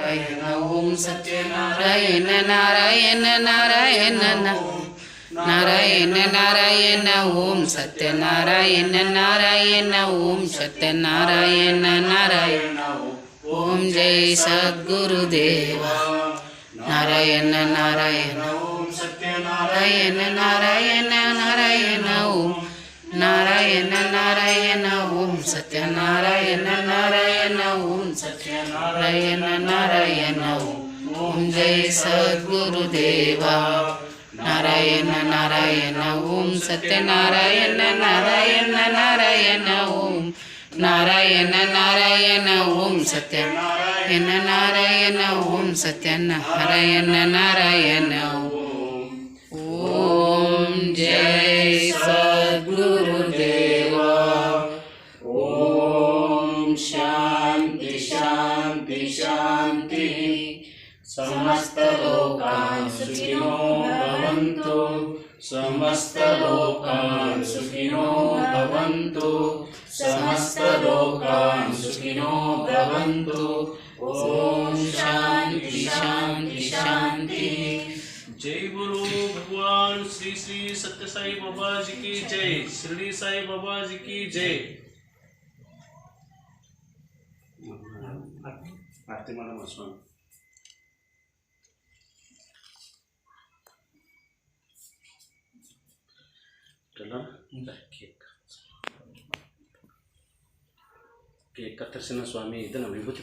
नारायण ओम सत्यनारायण नारायण नारायण नारायण नारायण ओम सत्यनारायण नारायण ओम सत्यनारायण नारायण ओम जय सद्गुरुदेवा नारायण नारायण ओम सत्यनारायण नारायण नारायण ओम नारायण नारायण ओम सत्यनारायण नारायण ओम सत्यनारायण नारायण ओम जय सद्गुरुदेवा नारायण नारायण ओम सत्यनारायण नारायण नारायण ओम नारायण नारायण ओम सत्यनारायण नारायण ओम सत्यनारायण नारायण ओम जय सद्गुरुदेवा ओम शांति शांति शांति समस्त लोकान् सुखिनो भवन्तु समस्त लोकान् सुखिनो भवन्तु समस्त लोकान् सुखिनो भवन्तु ओम शांति शांति शांति। जय गुरु भगवान श्री श्री सत्य साई बाबा जी की जय। शिरडी साई बाबा जी की जय। आरती मला स्वामी केक कत्तरिಸಿನ स्वामी ಇದನ್ನ ವಿಭೂತಿ